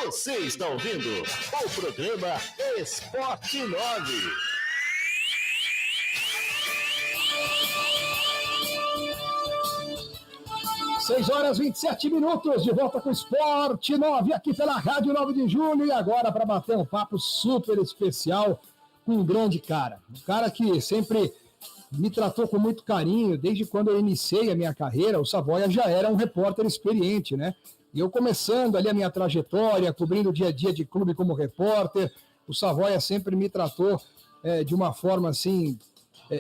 Você está ouvindo o programa Esporte 9. 6h27, de volta com o Esporte 9, aqui pela Rádio 9 de Julho, e agora para bater um papo super especial com um grande cara. Um cara que sempre me tratou com muito carinho, desde quando eu iniciei a minha carreira. O Savoia já era um repórter experiente, né? E eu começando ali a minha trajetória, cobrindo o dia a dia de clube como repórter, o Savoia sempre me tratou de uma forma assim,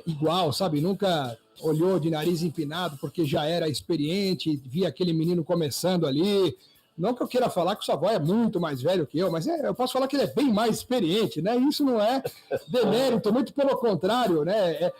igual, sabe? Nunca olhou de nariz empinado porque já era experiente, via aquele menino começando ali. Não que eu queira falar que o Savoia é muito mais velho que eu, mas eu posso falar que ele é bem mais experiente, né? Isso não é demérito, muito pelo contrário, né?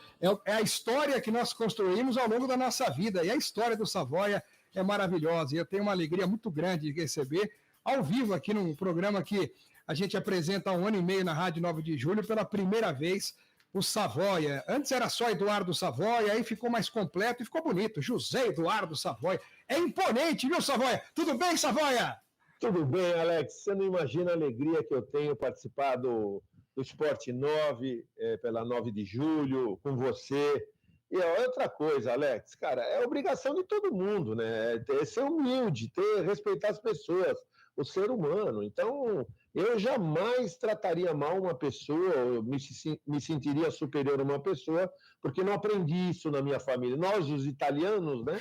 É a história que nós construímos ao longo da nossa vida, e a história do Savoia é maravilhosa, e eu tenho uma alegria muito grande de receber ao vivo aqui num programa que a gente apresenta há 1 ano e meio na Rádio 9 de Julho, pela primeira vez, o Savoia. Antes era só Eduardo Savoia, aí ficou mais completo e ficou bonito. José Eduardo Savoia. É imponente, viu, Savoia? Tudo bem, Savoia? Tudo bem, Alex. Você não imagina a alegria que eu tenho participar do Esporte 9, pela 9 de Julho, com você. E outra coisa, Alex, cara, é obrigação de todo mundo, né? Ser humilde, respeitar as pessoas, o ser humano. Então, eu jamais trataria mal uma pessoa, eu me sentiria superior a uma pessoa, porque não aprendi isso na minha família. Nós, os italianos, né,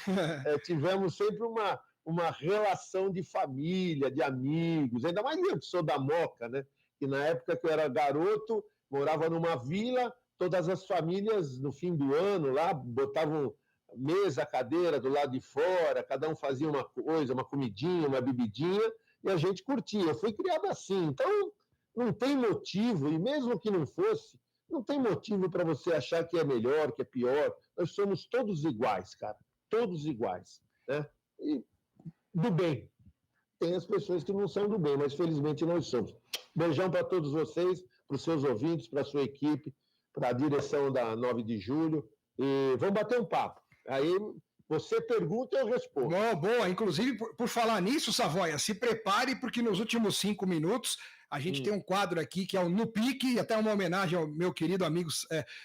tivemos sempre uma relação de família, de amigos, ainda mais eu que sou da Moca, né? Que na época que eu era garoto, morava numa vila, todas as famílias, no fim do ano, lá, botavam mesa, cadeira do lado de fora, cada um fazia uma coisa, uma comidinha, uma bebidinha, e a gente curtia. Eu fui criado assim, então não tem motivo, e mesmo que não fosse, não tem motivo para você achar que é melhor, que é pior. Nós somos todos iguais, cara, todos iguais, né? E do bem. Tem as pessoas que não são do bem, mas felizmente nós somos. Beijão para todos vocês, para os seus ouvintes, para a sua equipe, para a direção da 9 de Julho, e vamos bater um papo. Aí você pergunta e eu respondo. Boa. Inclusive, por falar nisso, Savoia, se prepare, porque nos últimos 5 minutos a gente tem um quadro aqui que é o No Pique, e até uma homenagem ao meu querido amigo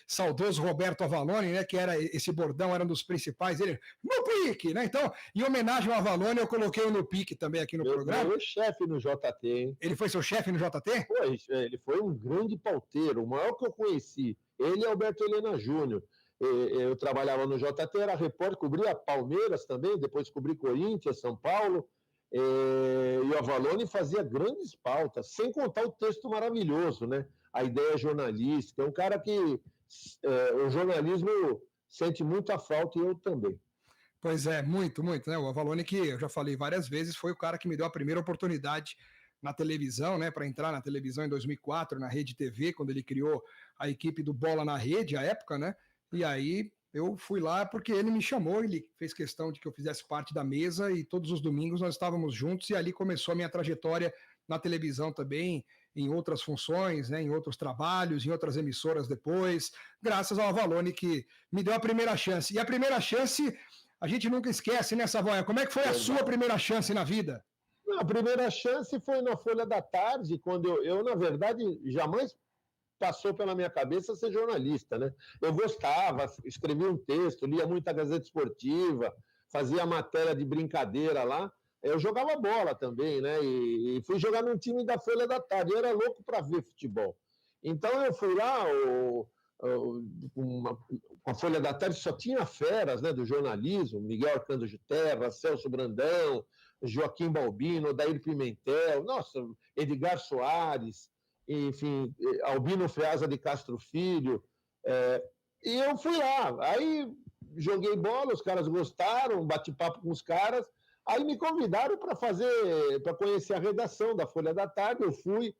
saudoso Roberto Avalone, né, que era esse bordão, era um dos principais, ele, No Pique, né? Então, em homenagem ao Avalone, eu coloquei o No Pique também aqui no programa. Meu chefe no JT, hein? Ele foi seu chefe no JT? Ele foi um grande pauteiro, o maior que eu conheci. Ele e Alberto Helena Júnior. Eu trabalhava no JT, era repórter, cobria Palmeiras também, depois cobri Corinthians, São Paulo, e o Avalone fazia grandes pautas, sem contar o texto maravilhoso, né? A ideia jornalística. É um cara que o jornalismo sente muita falta, e eu também. Pois é, muito, né? O Avalone, que eu já falei várias vezes, foi o cara que me deu a primeira oportunidade na televisão, né, para entrar na televisão em 2004, na Rede TV, quando ele criou a equipe do Bola na Rede, à época, né? E aí eu fui lá porque ele me chamou, ele fez questão de que eu fizesse parte da mesa, e todos os domingos nós estávamos juntos, e ali começou a minha trajetória na televisão também, em outras funções, né, em outros trabalhos, em outras emissoras depois, graças ao Avalone, que me deu a primeira chance. E a primeira chance a gente nunca esquece, né, Savoia? Como é que foi a sua primeira chance na vida? A primeira chance foi na Folha da Tarde, quando eu na verdade, jamais passou pela minha cabeça ser jornalista, né? Eu gostava, escrevia um texto, lia muita Gazeta Esportiva, fazia matéria de brincadeira lá. Eu jogava bola também, né? E fui jogar num time da Folha da Tarde. Eu era louco para ver futebol. Então eu fui lá, com a Folha da Tarde só tinha feras, né, do jornalismo, Miguel Arcanjo Terra, Celso Brandão, Joaquim Balbino, Odair Pimentel, nossa, Edgar Soares, enfim, Albino Freasa de Castro Filho, e eu fui lá, aí joguei bola, os caras gostaram, bati papo com os caras, aí me convidaram para conhecer a redação da Folha da Tarde, eu fui.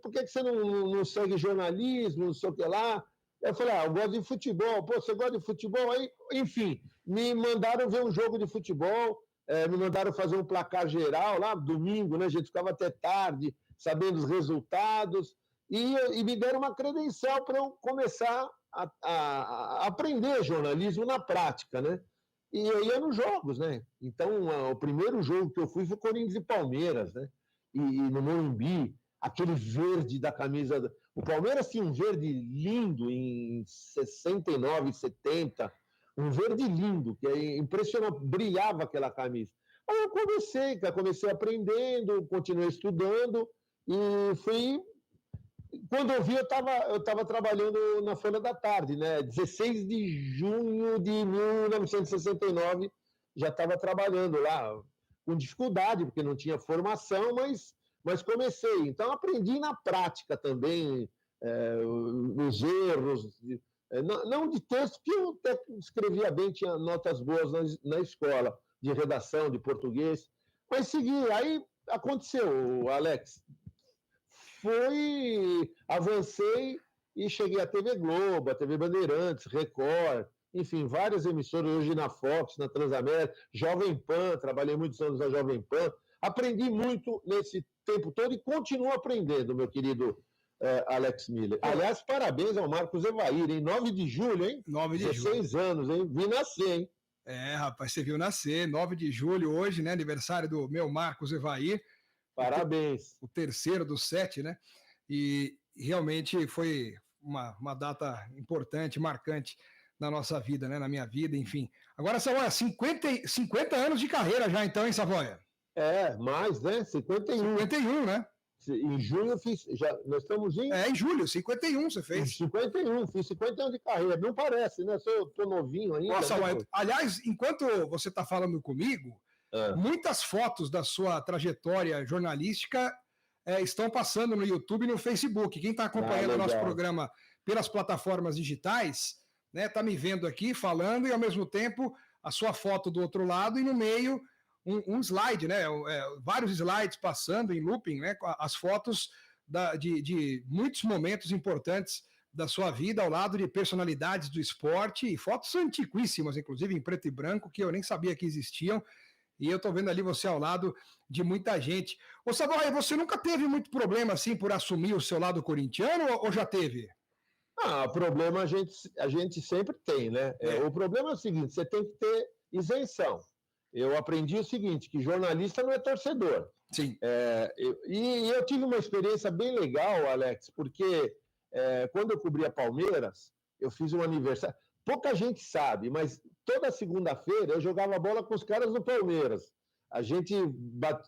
Por que você não segue jornalismo, não sei o que lá? Eu falei, eu gosto de futebol. Você gosta de futebol? Aí, enfim, me mandaram ver um jogo de futebol, me mandaram fazer um placar geral lá, domingo, né? A gente ficava até tarde, sabendo os resultados, e me deram uma credencial para eu começar a aprender jornalismo na prática, né? E eu ia nos jogos, né? Então, o primeiro jogo que eu fui foi Corinthians e Palmeiras, né? e no Morumbi, aquele verde da camisa. O Palmeiras tinha um verde lindo em 69, 70, um verde lindo, que é impressionante, brilhava aquela camisa. Aí eu comecei aprendendo, continuei estudando, e fui. Quando eu vi, eu estava trabalhando na Folha da Tarde, né? 16 de junho de 1969, já estava trabalhando lá, com dificuldade, porque não tinha formação, mas comecei. Então, aprendi na prática também os erros, não de texto, que eu até escrevia bem, tinha notas boas na escola, de redação, de português, mas segui. Aí aconteceu, Alex, avancei e cheguei à TV Globo, à TV Bandeirantes, Record, enfim, várias emissoras, hoje na Fox, na Transamérica, Jovem Pan, trabalhei muitos anos na Jovem Pan, aprendi muito nesse tempo todo e continuo aprendendo, meu querido Alex Miller. Aliás, parabéns ao Marcos Evair, em 9 de julho, hein? 9 de 16 julho. anos, hein? Vi nascer, hein? Rapaz, você viu nascer, 9 de julho hoje, né? Aniversário do meu Marcos Evair. Parabéns. O terceiro dos 7, né? E realmente foi uma data importante, marcante na nossa vida, né? Na minha vida, enfim. Agora, Savoia, 50 anos de carreira já, então, hein, Savoia? Mais, né? 51. 51, né? Em junho eu fiz. Nós estamos em. Em julho, 51 você fez. 51, fiz 50 anos de carreira. Não parece, né? Eu tô novinho ainda. Nossa, aliás, enquanto você está falando comigo, muitas fotos da sua trajetória jornalística estão passando no YouTube e no Facebook. Quem está acompanhando o nosso programa pelas plataformas digitais, né, tá me vendo aqui falando e ao mesmo tempo a sua foto do outro lado e no meio um slide, né, vários slides passando em looping, né, as fotos de muitos momentos importantes da sua vida ao lado de personalidades do esporte e fotos antiquíssimas, inclusive em preto e branco, que eu nem sabia que existiam. E eu tô vendo ali você ao lado de muita gente. Ô, Savoia, você nunca teve muito problema, assim, por assumir o seu lado corintiano ou já teve? Problema a gente sempre tem, né? O problema é o seguinte, você tem que ter isenção. Eu aprendi o seguinte, que jornalista não é torcedor. Sim. E eu tive uma experiência bem legal, Alex, porque quando eu cobria Palmeiras, eu fiz um aniversário. Pouca gente sabe, mas toda segunda-feira eu jogava bola com os caras do Palmeiras.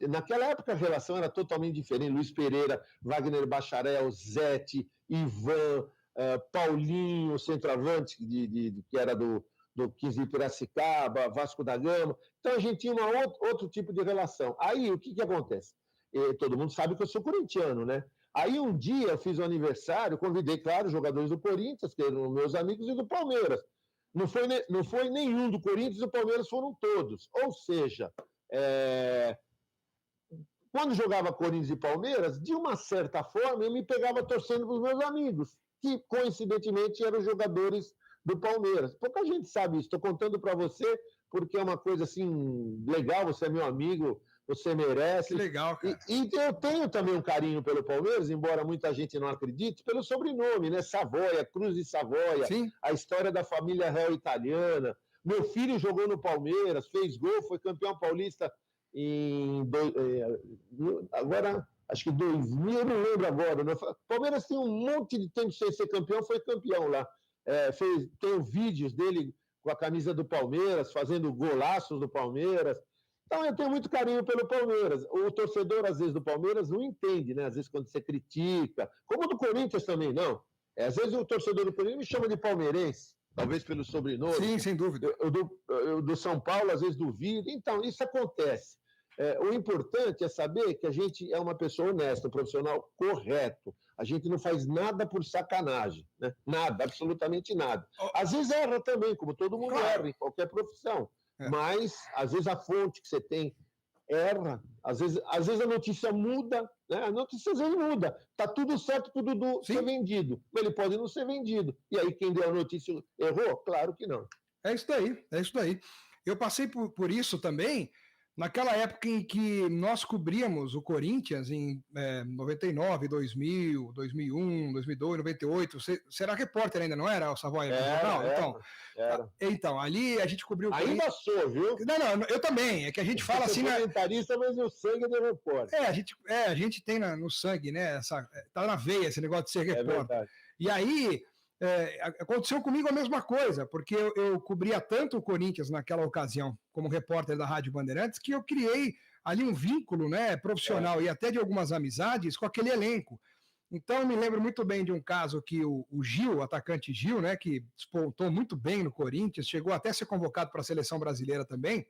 Naquela época a relação era totalmente diferente. Luiz Pereira, Wagner Bacharel, Zete, Ivan, Paulinho, centroavante, que era do 15 de Piracicaba, Vasco da Gama. Então a gente tinha outro tipo de relação. Aí o que acontece? Todo mundo sabe que eu sou corintiano, né? Aí um dia eu fiz um aniversário, convidei, claro, os jogadores do Corinthians, que eram meus amigos, e do Palmeiras. Não foi nenhum do Corinthians, do Palmeiras foram todos. Ou seja, quando jogava Corinthians e Palmeiras, de uma certa forma, eu me pegava torcendo para os meus amigos, que coincidentemente eram jogadores do Palmeiras. Pouca gente sabe isso. Estou contando para você porque é uma coisa assim legal, você é meu amigo, você merece. Que legal, cara. E eu tenho também um carinho pelo Palmeiras, embora muita gente não acredite, pelo sobrenome, né? Savoia, Cruz de Savoia, Sim. A história da família real italiana. Meu filho jogou no Palmeiras, fez gol, foi campeão paulista agora, acho que 2000, eu não lembro agora. Né? Palmeiras tem um monte de tempo sem ser campeão, foi campeão lá. Tem vídeos dele com a camisa do Palmeiras, fazendo golaços do Palmeiras. Então eu tenho muito carinho pelo Palmeiras. O torcedor, às vezes, do Palmeiras não entende, né? Às vezes, quando você critica, como do Corinthians também, não. Às vezes o torcedor do Corinthians me chama de palmeirense, talvez pelo sobrenome. Sim, sem dúvida. Eu do São Paulo, às vezes, duvido. Então, isso acontece. O importante é saber que a gente é uma pessoa honesta, um profissional correto. A gente não faz nada por sacanagem, né? Nada, absolutamente nada. Às vezes erra também, como todo mundo erra em qualquer profissão. Mas, às vezes, a fonte que você tem erra. Às vezes a notícia muda, né? A notícia às vezes muda. Está tudo certo, tudo ser vendido. Mas ele pode não ser vendido. E aí, quem deu a notícia errou? Claro que não. É isso daí. Eu passei por isso também, naquela época em que nós cobríamos o Corinthians, em 99, 2000, 2001, 2002, 98, você era repórter ainda, não era, o Savoia? Então, ali a gente cobriu o Corinthians. Ainda sou, viu? Não, eu também, é que a gente fala assim... comentarista, mas o sangue é do repórter. A gente tem no sangue, né, tá na veia esse negócio de ser repórter. E aí... aconteceu comigo a mesma coisa, porque eu cobria tanto o Corinthians naquela ocasião, como repórter da Rádio Bandeirantes, que eu criei ali um vínculo, né, profissional e até de algumas amizades com aquele elenco. Então, eu me lembro muito bem de um caso que o Gil, o atacante Gil, né, que despontou muito bem no Corinthians, chegou até a ser convocado para a seleção brasileira também.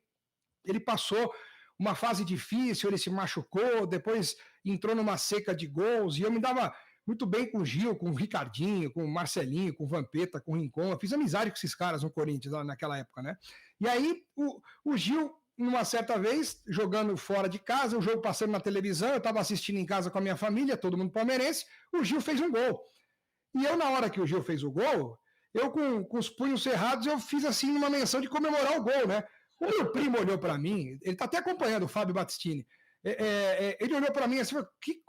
Ele passou uma fase difícil, ele se machucou, depois entrou numa seca de gols, e eu me dava muito bem com o Gil, com o Ricardinho, com o Marcelinho, com o Vampeta, com o Rincon. Eu fiz amizade com esses caras no Corinthians naquela época, né? E aí o Gil, numa certa vez, jogando fora de casa, o jogo passando na televisão, eu estava assistindo em casa com a minha família, todo mundo palmeirense, o Gil fez um gol. E eu, na hora que o Gil fez o gol, eu com os punhos cerrados, eu fiz assim uma menção de comemorar o gol, né? O meu primo olhou para mim, ele está até acompanhando o Fábio Battistini, ele olhou para mim assim, que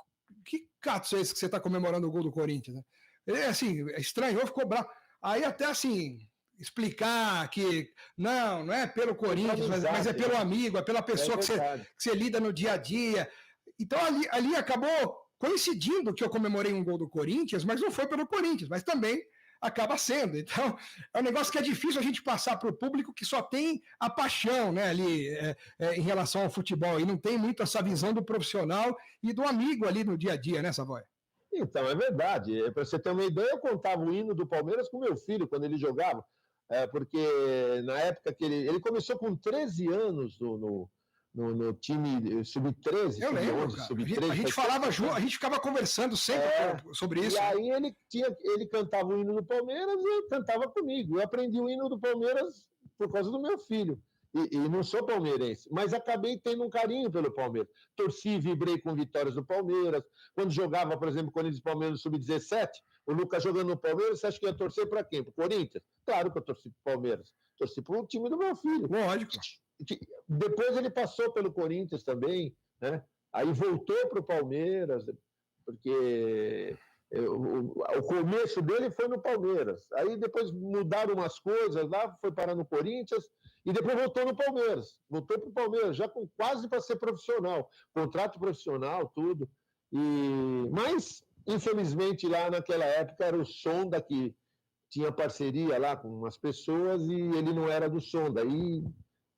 cato é esse que você está comemorando o gol do Corinthians? Né? Ele, assim, estranhou, ficou bravo. Aí até assim, explicar que não é pelo Corinthians, mas é pelo amigo, é pela pessoa que você lida no dia a dia. Então ali acabou coincidindo que eu comemorei um gol do Corinthians, mas não foi pelo Corinthians, mas também acaba sendo. Então, é um negócio que é difícil a gente passar para o público que só tem a paixão, né, ali em relação ao futebol, e não tem muito essa visão do profissional e do amigo ali no dia a dia, né, Savoia? Então, é verdade. Para você ter uma ideia, eu contava o hino do Palmeiras com meu filho quando ele jogava, porque na época que ele começou com 13 anos no time sub-13, eu lembro, sub-13. A gente falava junto, a gente ficava conversando sempre sobre isso. E aí ele cantava o hino do Palmeiras e cantava comigo. Eu aprendi o hino do Palmeiras por causa do meu filho. E não sou palmeirense, mas acabei tendo um carinho pelo Palmeiras. Torci, vibrei com vitórias do Palmeiras. Quando jogava, por exemplo, Corinthians e Palmeiras sub-17, o Lucas jogando no Palmeiras, você acha que ia torcer para quem? Para o Corinthians? Claro que eu torci para o Palmeiras. Torci para o time do meu filho. Lógico. Depois ele passou pelo Corinthians também, né? Aí voltou para o Palmeiras, porque o começo dele foi no Palmeiras. Aí depois mudaram umas coisas lá, foi parar no Corinthians e depois voltou no Palmeiras. Voltou para o Palmeiras, já quase para ser profissional, contrato profissional, tudo. Mas, infelizmente, lá naquela época era o Sonda que tinha parceria lá com umas pessoas e ele não era do Sonda.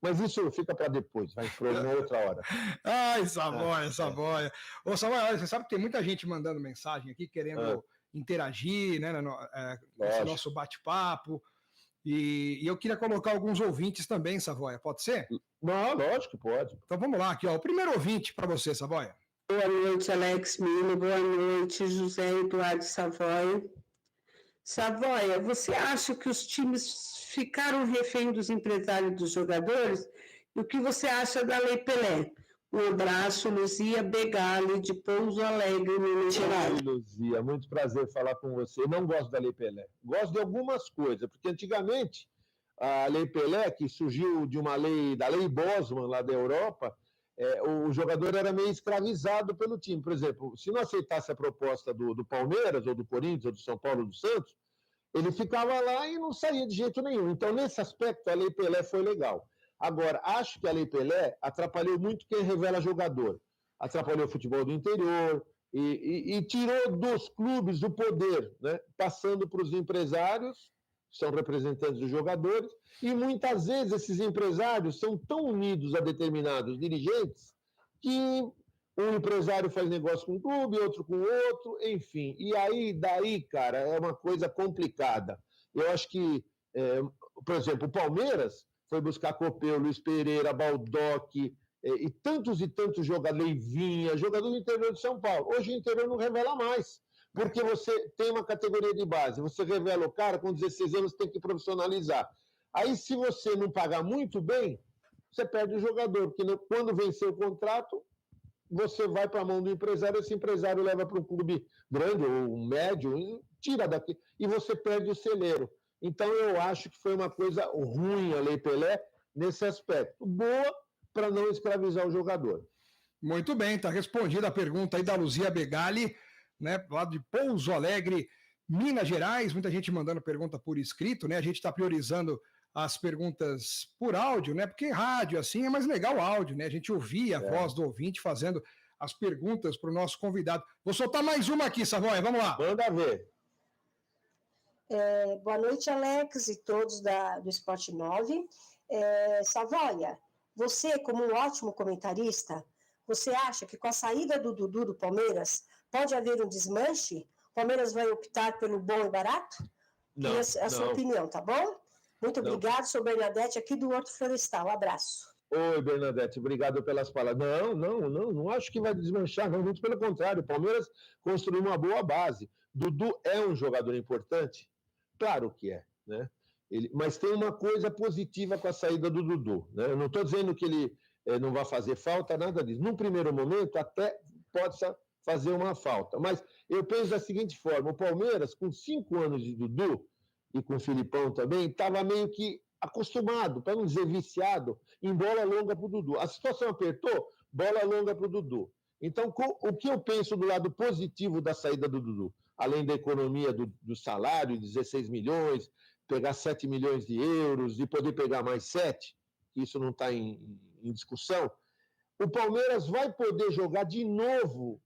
Mas isso fica para depois, vai para uma outra hora. Ai, Savoia. Ô, Savoia, você sabe que tem muita gente mandando mensagem aqui, querendo interagir, né, nesse nosso bate-papo. E eu queria colocar alguns ouvintes também, Savoia, pode ser? Não, lógico que pode. Então vamos lá, aqui, ó. O primeiro ouvinte para você, Savoia. Boa noite, Alex Milo. Boa noite, José Eduardo Savoia. Savoia, você acha que os times ficaram refém dos empresários dos jogadores? E o que você acha da Lei Pelé? Um abraço, Luzia Begali, de Pouso Alegre, Minas Gerais. Oi, Luzia, muito prazer falar com você. Não gosto da Lei Pelé. Gosto de algumas coisas, porque antigamente a Lei Pelé, que surgiu de uma lei, da Lei Bosman, lá da Europa, o jogador era meio escravizado pelo time. Por exemplo, se não aceitasse a proposta do Palmeiras, ou do Corinthians, ou do São Paulo, ou do Santos, ele ficava lá e não saía de jeito nenhum. Então, nesse aspecto, a Lei Pelé foi legal. Agora, acho que a Lei Pelé atrapalhou muito quem revela jogador. Atrapalhou o futebol do interior e tirou dos clubes o poder, né? Passando para os empresários, que são representantes dos jogadores, e muitas vezes esses empresários são tão unidos a determinados dirigentes que um empresário faz negócio com um clube, outro com outro, enfim. E daí, cara, é uma coisa complicada. Eu acho que, por exemplo, o Palmeiras foi buscar Copeu, Luiz Pereira, Baldock, e tantos jogadores, Leivinha, jogador do interior de São Paulo. Hoje o interior não revela mais, porque você tem uma categoria de base, você revela o cara, com 16 anos tem que profissionalizar. Aí, se você não pagar muito bem, você perde o jogador, porque quando vencer o contrato, você vai para a mão do empresário, esse empresário leva para um clube grande ou médio, e tira daqui, e você perde o celeiro. Então, eu acho que foi uma coisa ruim a Lei Pelé nesse aspecto. Boa, para não escravizar o jogador. Muito bem, está respondida a pergunta aí da Luzia Begali, né, lá de Pouso Alegre, Minas Gerais. Muita gente mandando pergunta por escrito, né? A gente está priorizando as perguntas por áudio, né? Porque rádio assim é mais legal o áudio, né? A gente ouvir a voz do ouvinte fazendo as perguntas para o nosso convidado. Vou soltar mais uma aqui, Savoia, vamos lá. Manda ver. Boa noite, Alex, e todos do Esporte 9. Savoia, você, como um ótimo comentarista, você acha que com a saída do Dudu do Palmeiras pode haver um desmanche? O Palmeiras vai optar pelo bom e barato? Não, a sua opinião, tá bom? Muito obrigado, sou Bernadette, aqui do Horto Florestal. Um abraço. Oi, Bernadette, obrigado pelas palavras. Não acho que vai desmanchar, não, muito pelo contrário. O Palmeiras construiu uma boa base. Dudu é um jogador importante? Claro que é, né? Mas tem uma coisa positiva com a saída do Dudu, né? Eu não estou dizendo que ele não vai fazer falta, nada disso. Num primeiro momento, até possa fazer uma falta. Mas eu penso da seguinte forma: o Palmeiras, com 5 anos de Dudu, e com o Filipão também, estava meio que acostumado, para não dizer viciado, em bola longa para o Dudu. A situação apertou, bola longa para o Dudu. Então, o que eu penso do lado positivo da saída do Dudu? Além da economia do salário, 16 milhões, pegar 7 milhões de euros e poder pegar mais 7, que isso não está em discussão, o Palmeiras vai poder jogar de novo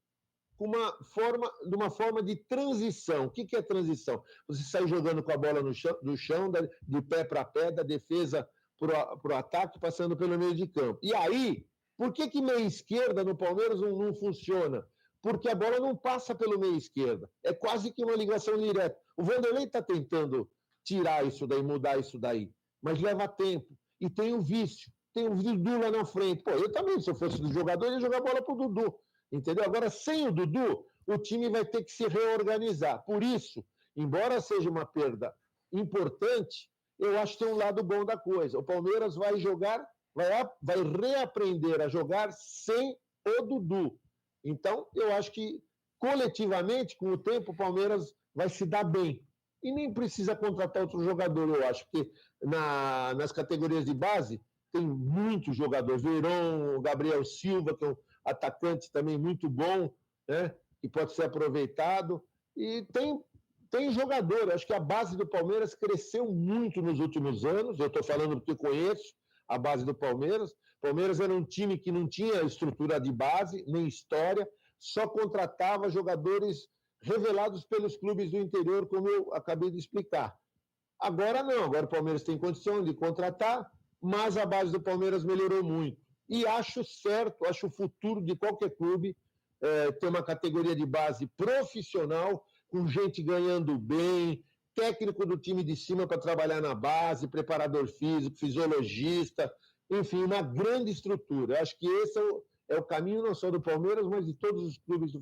de uma forma de transição. O que é transição? Você sai jogando com a bola no chão, de pé para pé, da defesa para o ataque, passando pelo meio de campo. E aí, por que meia esquerda no Palmeiras não funciona? Porque a bola não passa pelo meio esquerda. É quase que uma ligação direta. O Vanderlei está tentando tirar isso daí, mudar isso daí, mas leva tempo. E tem o vício. Tem o Dudu lá na frente. Pô, eu também, se eu fosse do jogador, ia jogar a bola para o Dudu. Entendeu? Agora, sem o Dudu, o time vai ter que se reorganizar. Por isso, embora seja uma perda importante, eu acho que tem um lado bom da coisa. O Palmeiras vai jogar, vai reaprender a jogar sem o Dudu. Então, eu acho que, coletivamente, com o tempo, o Palmeiras vai se dar bem. E nem precisa contratar outro jogador, eu acho que nas categorias de base tem muitos jogadores. Verón, Gabriel Silva, que é um atacante também muito bom, né, que pode ser aproveitado. E tem jogador. Acho que a base do Palmeiras cresceu muito nos últimos anos. Eu estou falando porque conheço a base do Palmeiras. O Palmeiras era um time que não tinha estrutura de base, nem história, só contratava jogadores revelados pelos clubes do interior, como eu acabei de explicar. Agora não, agora o Palmeiras tem condição de contratar, mas a base do Palmeiras melhorou muito. E acho certo, acho o futuro de qualquer clube ter uma categoria de base profissional, com gente ganhando bem, técnico do time de cima para trabalhar na base, preparador físico, fisiologista, enfim, uma grande estrutura. Acho que esse é o caminho não só do Palmeiras, mas de todos os clubes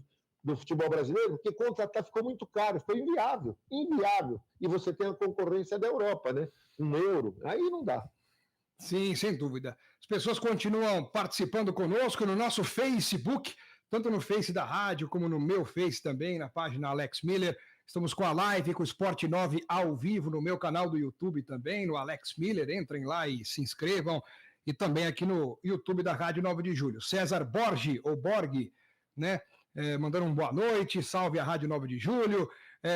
do futebol brasileiro, porque contratar ficou muito caro, foi inviável. E você tem a concorrência da Europa, né? Um euro, aí não dá. Sim, sem dúvida. As pessoas continuam participando conosco no nosso Facebook, tanto no Face da rádio, como no meu Face também, na página Alex Miller. Estamos com a live, com o Sport 9 ao vivo no meu canal do YouTube também, no Alex Miller. Entrem lá e se inscrevam. E também aqui no YouTube da Rádio 9 de Julho. César Borgi, ou Borg, né? Mandando um boa noite, salve a Rádio 9 de Julho.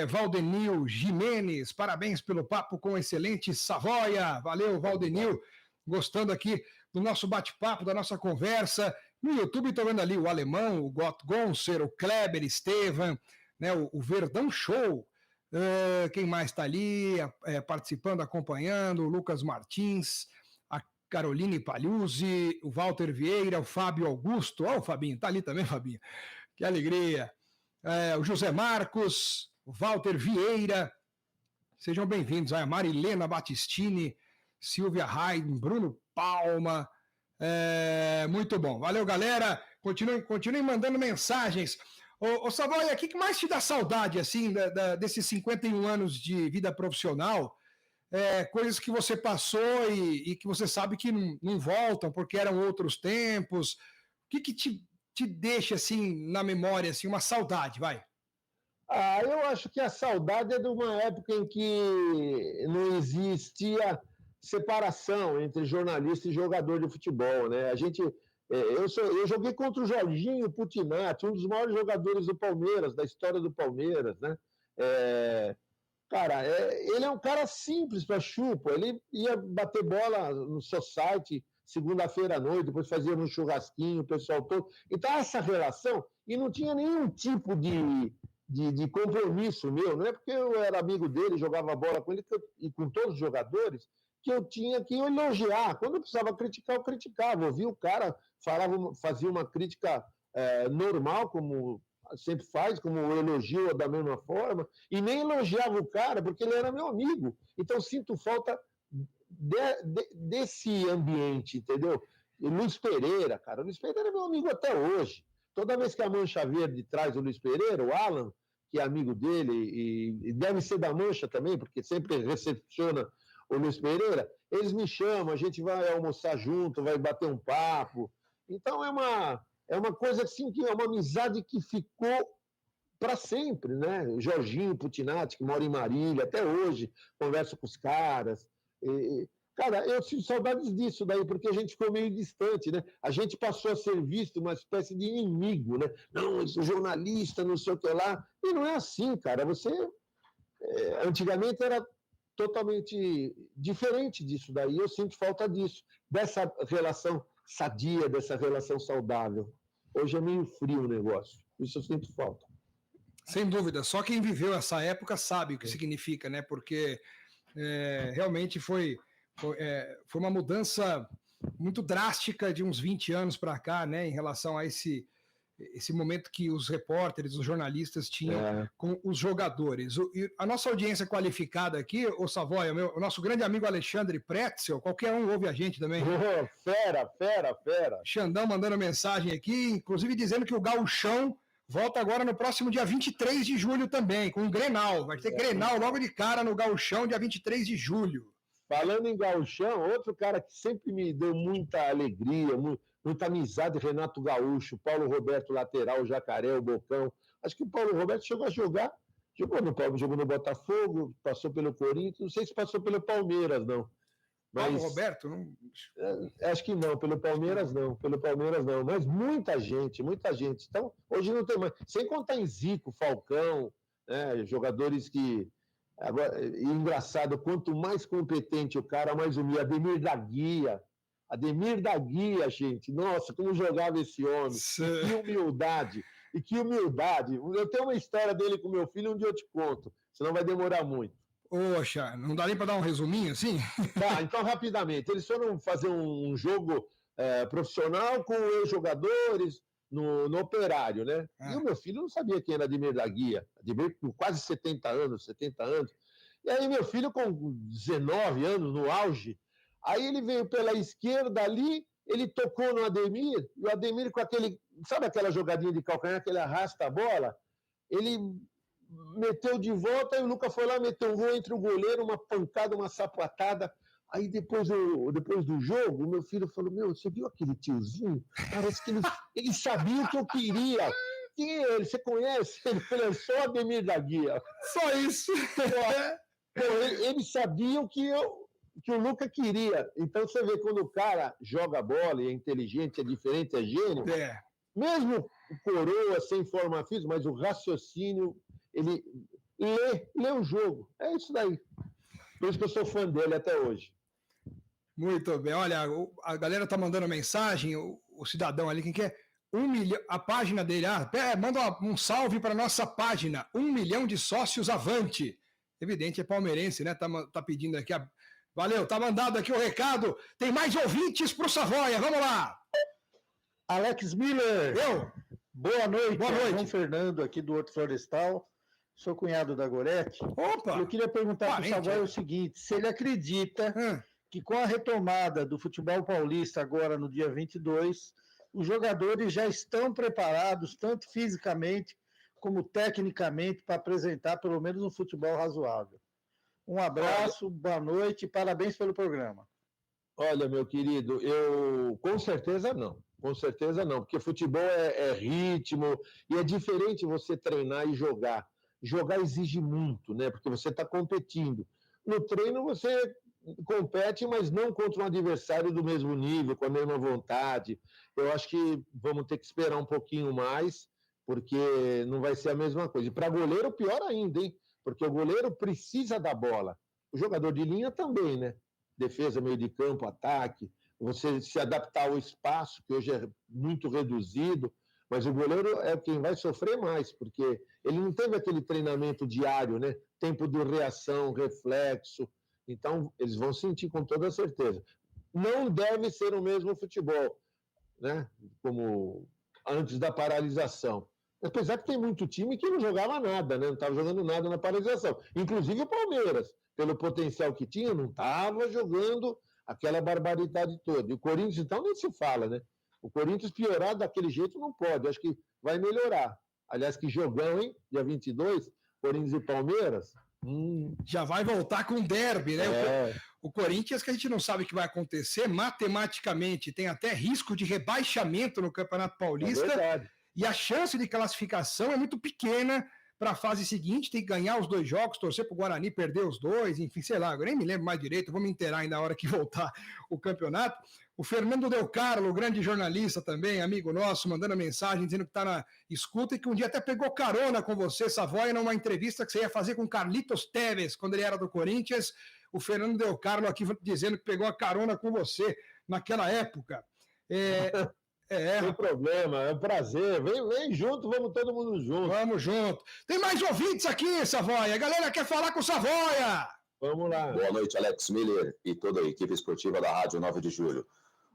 Valdenil Jimenez, parabéns pelo papo com o excelente Savoia. Valeu, Valdenil. Gostando aqui do nosso bate-papo, da nossa conversa. No YouTube estou vendo ali o Alemão, o Gott Gonser, o Kleber Estevan, né, o Verdão Show. Quem mais está ali participando, acompanhando? O Lucas Martins, a Caroline Palhuzzi, o Walter Vieira, o Fábio Augusto. Ó, o Fabinho, está ali também, Fabinho. Que alegria. O José Marcos, o Walter Vieira. Sejam bem-vindos. A Marilena Battistini, Silvia Haydn, Bruno Palma. Muito bom. Valeu, galera. Continuem mandando mensagens. Ô Savoia, o que mais te dá saudade assim, desses 51 anos de vida profissional? Coisas que você passou e que você sabe que não voltam porque eram outros tempos. O que te deixa assim na memória, assim, uma saudade, vai? Eu acho que a saudade é de uma época em que não existia separação entre jornalista e jogador de futebol, né? Eu joguei contra o Jorginho Putinati, um dos maiores jogadores do Palmeiras, da história do Palmeiras, né? Cara, ele é um cara simples para chupa. Ele ia bater bola no society segunda-feira à noite, depois fazia um churrasquinho, o pessoal todo. Então, essa relação, e não tinha nenhum tipo de compromisso meu, não é porque eu era amigo dele, jogava bola com ele e com todos os jogadores, que eu tinha que elogiar. Quando eu precisava criticar, eu criticava. Eu via o cara, fazia uma crítica normal, como sempre faz, como o elogio da mesma forma, e nem elogiava o cara, porque ele era meu amigo. Então, sinto falta desse ambiente, entendeu? E Luiz Pereira, cara, o Luiz Pereira é meu amigo até hoje. Toda vez que a Mancha Verde traz o Luiz Pereira, o Alan, que é amigo dele, e deve ser da Mancha também, porque sempre recepciona o Luiz Pereira, eles me chamam, a gente vai almoçar junto, vai bater um papo. Então é uma coisa assim, que é uma amizade que ficou para sempre, né? O Jorginho Putinati, que mora em Marília, até hoje, converso com os caras. Cara, eu sinto saudades disso daí, porque a gente ficou meio distante, né? A gente passou a ser visto uma espécie de inimigo, né? Não, esse jornalista, não sei o que lá. E não é assim, cara. Antigamente era totalmente diferente disso daí. Eu sinto falta disso, dessa relação sadia, dessa relação saudável. Hoje é meio frio o negócio. Isso eu sinto falta. Sem dúvida. Só quem viveu essa época sabe o que significa, né? Porque realmente foi uma mudança muito drástica de uns 20 anos para cá, né? Em relação a esse momento que os repórteres, os jornalistas tinham com os jogadores. A nossa audiência qualificada aqui, o Savoia, o nosso grande amigo Alexandre Pretzel, qualquer um ouve a gente também. Fera. Xandão mandando mensagem aqui, inclusive dizendo que o Gauchão volta agora no próximo dia 23 de julho também, com o Grenal. Vai ter Grenal logo de cara no Gauchão, dia 23 de julho. Falando em Gauchão, outro cara que sempre me deu muita alegria, muita amizade, Renato Gaúcho, Paulo Roberto lateral, o Jacaré, o Bocão. Acho que o Paulo Roberto chegou a jogar, jogou no Botafogo, passou pelo Corinthians, não sei se passou pelo Palmeiras, não. Mas, Paulo Roberto? Não... Acho que não, pelo Palmeiras não, mas muita gente. Então, hoje não tem mais, sem contar em Zico, Falcão, né, jogadores que... Agora, engraçado, quanto mais competente o cara, mais humilde. Ademir da Guia, gente. Nossa, como jogava esse homem. E que humildade. Eu tenho uma história dele com meu filho, um dia eu te conto. Senão vai demorar muito. Poxa, não dá nem para dar um resuminho assim? Tá, então rapidamente. Eles foram fazer um jogo profissional com ex-jogadores no Operário, né? E o meu filho não sabia quem era Ademir da Guia. Ademir com quase 70 anos. E aí meu filho com 19 anos, no auge, aí ele veio pela esquerda ali, ele tocou no Ademir, e o Ademir com aquele, sabe aquela jogadinha de calcanhar que ele arrasta a bola? Ele meteu de volta e o Lucas foi lá, meteu um gol entre o goleiro, uma pancada, uma sapatada. Aí depois do jogo, o meu filho falou, você viu aquele tiozinho? Parece que ele sabia o que eu queria. Quem é ele? Você conhece? Ele falou, só Ademir da Guia. Só isso. Ele sabia o que o Lucas queria. Então você vê, quando o cara joga bola e é inteligente, é diferente, é gênio, mesmo o coroa sem forma física, mas o raciocínio, ele lê o jogo. É isso daí. Por isso que eu sou fã dele até hoje. Muito bem. Olha, a galera está mandando mensagem, o cidadão ali, quem quer? 1 milhão, a página dele, manda um salve para nossa página, 1 milhão de sócios avante. Evidente, é palmeirense, né? Tá pedindo aqui. Valeu, tá mandado aqui o recado. Tem mais ouvintes pro Savoia, vamos lá. Alex Miller. Boa noite. Boa noite. João Fernando aqui do Horto Florestal. Sou cunhado da Gorete. Opa! Eu queria perguntar para o Savoia o seguinte, se ele acredita que com a retomada do futebol paulista agora no dia 22, os jogadores já estão preparados, tanto fisicamente como tecnicamente, para apresentar pelo menos um futebol razoável. Um abraço, boa noite e parabéns pelo programa. Olha, meu querido, eu com certeza não, porque futebol é ritmo e é diferente você treinar e jogar. Jogar exige muito, né? Porque você está competindo. No treino você compete, mas não contra um adversário do mesmo nível, com a mesma vontade. Eu acho que vamos ter que esperar um pouquinho mais, porque não vai ser a mesma coisa. E para goleiro, pior ainda, hein? Porque o goleiro precisa da bola. O jogador de linha também, né? Defesa, meio de campo, ataque. Você se adaptar ao espaço, que hoje é muito reduzido, mas o goleiro é quem vai sofrer mais, porque ele não teve aquele treinamento diário, né? Tempo de reação, reflexo. Então, eles vão sentir com toda certeza. Não deve ser o mesmo futebol, né? Como antes da paralisação. Apesar que tem muito time que não jogava nada, né? Não estava jogando nada na paralisação. Inclusive o Palmeiras, pelo potencial que tinha, não estava jogando aquela barbaridade toda. E o Corinthians, então, nem se fala, né? O Corinthians piorar daquele jeito não pode. Acho que vai melhorar. Aliás, que jogão, hein? Dia 22, Corinthians e Palmeiras. Já vai voltar com derby, né? O Corinthians, que a gente não sabe o que vai acontecer, matematicamente tem até risco de rebaixamento no Campeonato Paulista. É verdade. E a chance de classificação é muito pequena para a fase seguinte, tem que ganhar os 2 jogos, torcer para o Guarani perder os 2, enfim, sei lá, agora nem me lembro mais direito, vou me inteirar ainda na hora que voltar o campeonato. O Fernando Del Carlo, grande jornalista também, amigo nosso, mandando mensagem dizendo que está na escuta e que um dia até pegou carona com você, Savoia, numa entrevista que você ia fazer com Carlitos Tevez, quando ele era do Corinthians. O Fernando Del Carlo aqui dizendo que pegou a carona com você naquela época. Sem problema, é um prazer. Vem junto, vamos todo mundo junto. Vamos junto. Tem mais ouvintes aqui, Savoia. A galera quer falar com o Savoia. Vamos lá. Boa noite, Alex Miller e toda a equipe esportiva da Rádio 9 de Julho.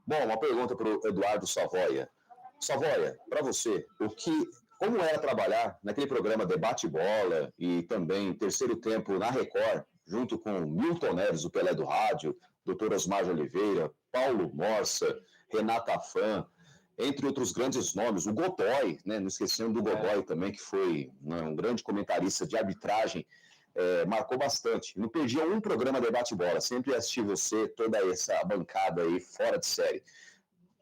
Bom, uma pergunta para o Eduardo Savoia. Savoia, para você, como era trabalhar naquele programa Debate Bola e também Terceiro Tempo na Record, junto com Milton Neves, o Pelé do Rádio, Dr. Osmar de Oliveira, Paulo Morsa, Renata Fã, entre outros grandes nomes, o Godoy, né? Não esquecendo do Godoy também, que foi um grande comentarista de arbitragem, marcou bastante. Não perdia um programa Debate Bola, sempre assisti você, toda essa bancada aí, fora de série.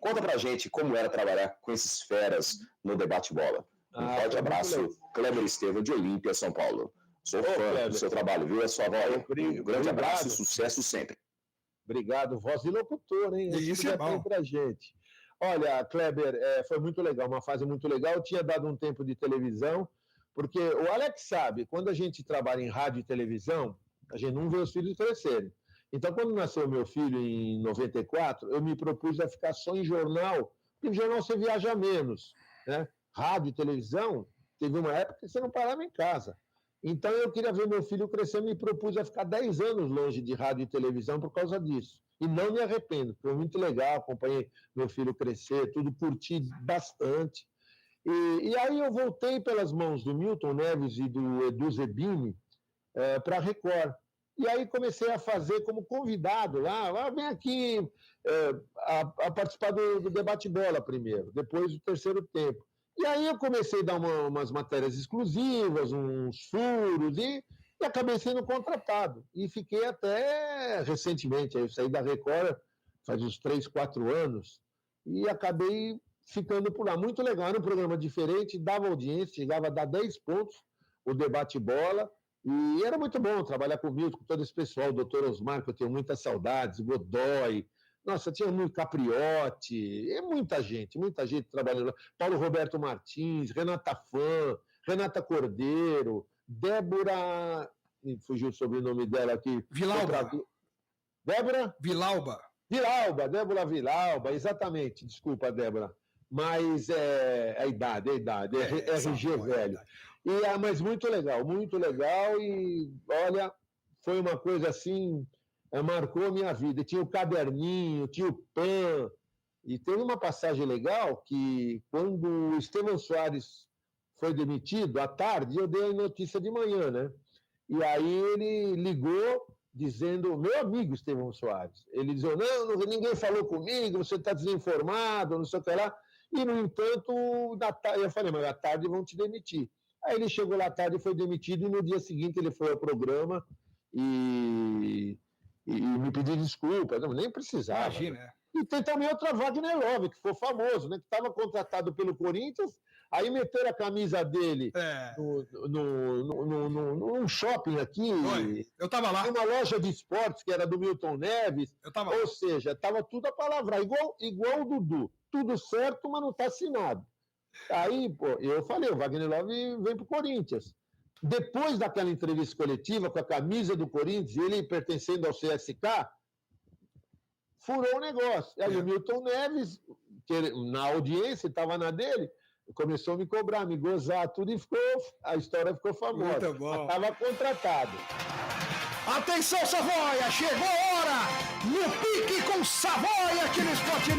Conta pra gente como era trabalhar com esses feras no Debate Bola. Um forte abraço, Kleber Estevam, de Olímpia, São Paulo. Sou fã do seu trabalho, viu? É sua voz. Um grande abraço e sucesso sempre. Obrigado, voz de locutor, hein? Isso é bom pra gente. Olha, Kleber, foi muito legal, uma fase muito legal. Eu tinha dado um tempo de televisão, porque o Alex sabe, quando a gente trabalha em rádio e televisão, a gente não vê os filhos crescerem. Então, quando nasceu meu filho em 94, eu me propus a ficar só em jornal, porque em jornal você viaja menos, né? Rádio e televisão, teve uma época que você não parava em casa. Então, eu queria ver meu filho crescer, me propus a ficar 10 anos longe de rádio e televisão por causa disso. E não me arrependo, foi muito legal, acompanhei meu filho crescer, tudo curti bastante. E aí eu voltei pelas mãos do Milton Neves e do Edu Zebini para a Record. E aí comecei a fazer como convidado lá, vem aqui a participar do Debate Bola primeiro, depois do Terceiro Tempo. E aí eu comecei a dar umas matérias exclusivas, uns furos, e acabei sendo contratado. E fiquei até recentemente, aí eu saí da Record faz uns 3, 4 anos, e acabei ficando por lá. Muito legal, era um programa diferente, dava audiência, chegava a dar 10 pontos o Debate Bola, e era muito bom trabalhar comigo, com todo esse pessoal, o doutor Osmar, que eu tenho muitas saudades, Godoy, nossa, tinha muito Capriotti, muita gente trabalhando lá. Paulo Roberto Martins, Renata Fã, Renata Cordeiro, Débora, me fugiu o sobrenome dela aqui. Vilauba. Débora? Vilauba, Débora Vilauba, exatamente, desculpa, Débora. Mas a idade, RG velho. Mas muito legal, e olha, foi uma coisa assim, marcou a minha vida. Tinha o caderninho, tinha o PAN, e teve uma passagem legal que quando o Estevão Soares foi demitido, à tarde, eu dei a notícia de manhã, né? E aí ele ligou dizendo, meu amigo Estevão Soares, ele dizia, não, ninguém falou comigo, você está desinformado, não sei o que lá. E, no entanto, eu falei, mas à tarde vão te demitir. Aí ele chegou lá à tarde e foi demitido, e no dia seguinte ele foi ao programa e me pediu desculpa, não, nem precisava. Imagina. E tem também outra Wagner Love, que foi famoso, né, que estava contratado pelo Corinthians, Aí meteram a camisa dele num shopping aqui. Eu tava lá. Uma loja de esportes que era do Milton Neves. Ou seja, tava tudo a palavra, igual o Dudu. Tudo certo, mas não está assinado. Aí, pô, eu falei, o Wagner Love vem pro Corinthians. Depois daquela entrevista coletiva com a camisa do Corinthians, ele pertencendo ao CSK, furou o negócio. Aí o Milton Neves, que na audiência estava na dele, começou a me cobrar, me gozar, tudo, e a história ficou famosa. Muito bom. Estava contratado. Atenção, Savoia! Chegou a hora! No pique com Savoia aqui no Esporte 9.